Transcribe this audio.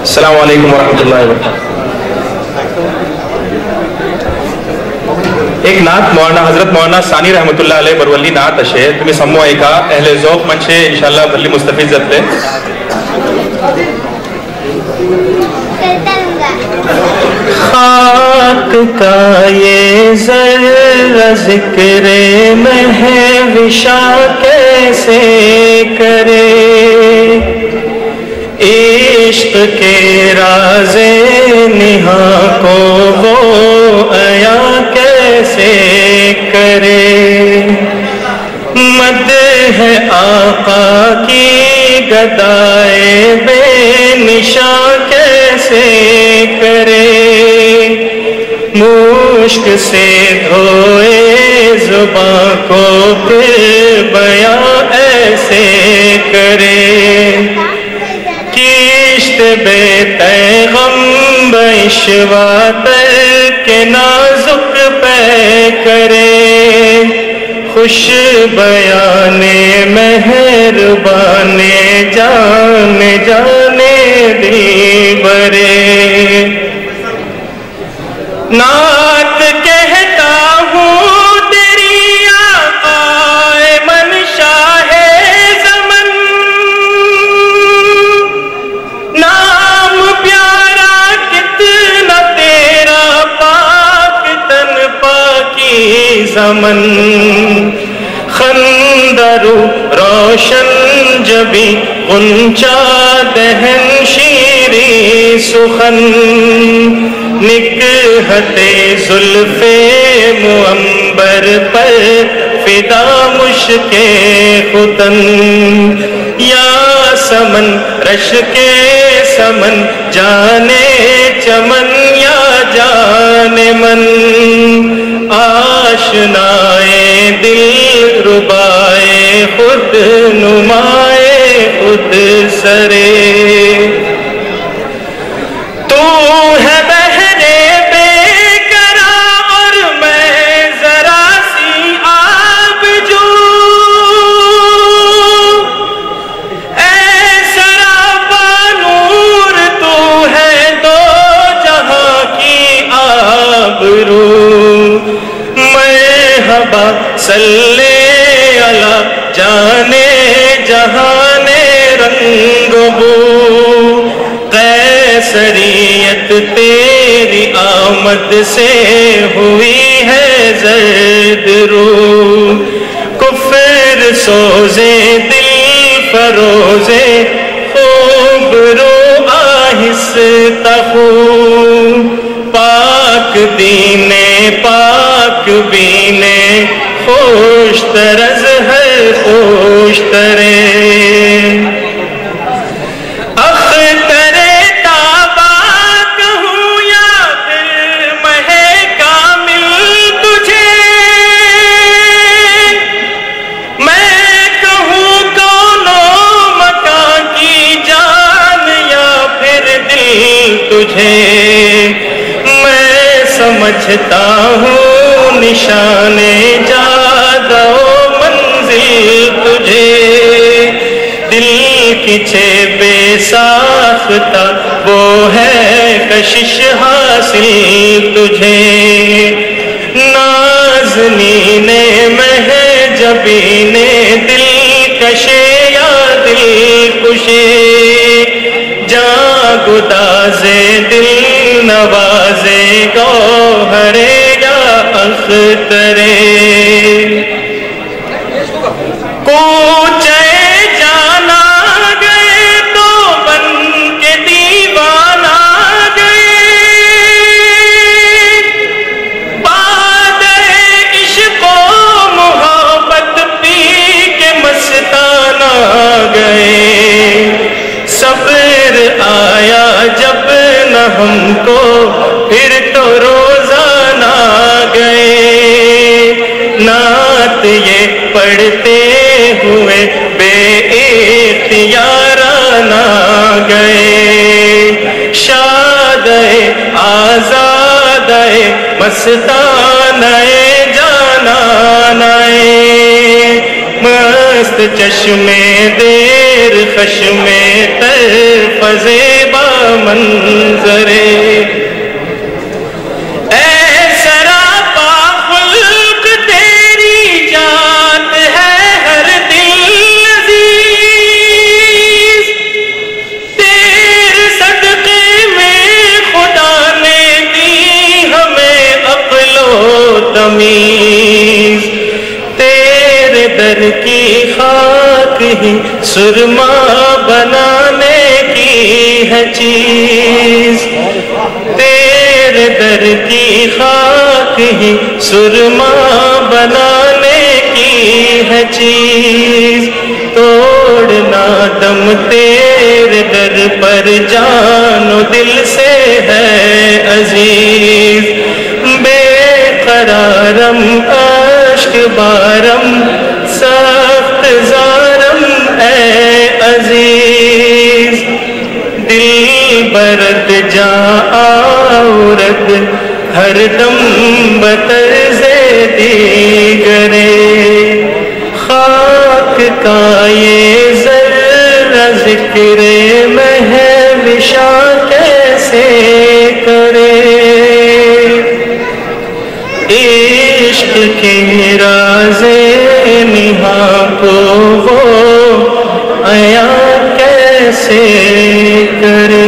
السلام علیکم ورحمۃ اللہ وبرکاتہ۔ ایک نعت مولانا حضرت مولانا ثانی رحمۃ اللہ علیہ برولی نعت اشے تمہیں سمو ایکا اہل ذوق منشے انشاءاللہ بھلی مستفید زدتے خاک کا یہ ذرہ ذکر مہوشا کیسے کرے، عشق کے راز نہاں کو وہ عیا کیسے کرے، مدح آقا کی گدائے بے نشاں کیسے کرے، مشک سے دھوئے زباں کو پھر بیاں ایسے کرے، کشت بے پیغم بشواتر کے نازک پہ کرے، خوش بیان مہربان جان جانے دل برے، نعت کہتا ہوں تیری آقا منشا ہے زمن، نام پیارا کتنا تیرا پاک تن پاکی زمن، خندرو روشن جبی غنچہ دہن شیری سخن، نکہت زلف معنبر پر فدا مشک ختن، یا سمن رش کے سمن جانے چمن یا جان من، آشنائے دل ربائے خود نمائے خود سرے، تو ہے بہرے بے قرار اور میں ذرا سی آب جو، اے سراپا نور تو ہے دو جہاں کی آبرو، مرحبا صلی علی جانے جہان رنگ بو، قیصریت تیری آمد سے ہوئی ہے زرد رو، کفر سوزے دل فروزے خوب رو آہستہ خو، پاک دینے پاک بینے خوش طرز ہے خوش ترے، میں سمجھتا ہوں نشان جادو منزل تجھے، دل کی چھے بے ساختہ وہ ہے کشش حاصل تجھے، نازنین مہجبین دل کشے یا دل کشے، جاں گدازے دل نوازے گوہرے یا اخترے، کوچے جانا گئے تو بن کے دیوانہ گئے، بادے عشق و محبت پی کے مستانہ گئے، صبر آیا جب نہ ہم کو پھر تو روزانہ گئے، نعت یہ پڑھتے ہوئے بے اختیارانہ گئے، شاد آزاد مستانہ جانانہ مست چشمے دیر خشمے طرف زیبا منظرے تیرے در کی خاک ہی سرما بنانے کی ہے چیز تیرے در کی خاک ہی سرما بنانے کی ہے چیز توڑنا دم تیرے در پر جان و دل سے ہے عزیز قرارم عشق بارم سخت زارم اے عزیز دل برد جا عورت ہر دم بطرز دیگرے خاک کا یہ ذرہ ذکر مہوشا کیسے کرے عشق کے راز نہاں کو وہ عیاں کیسے کرے